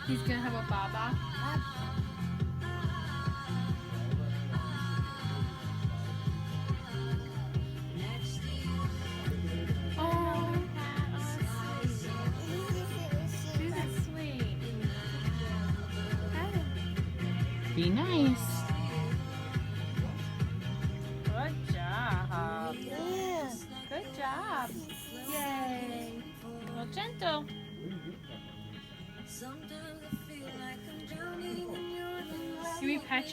He's gonna have a baba. Oh, she's sweet. Be nice. Good job. Good job. Yay. Well, gentle. Can we pet you?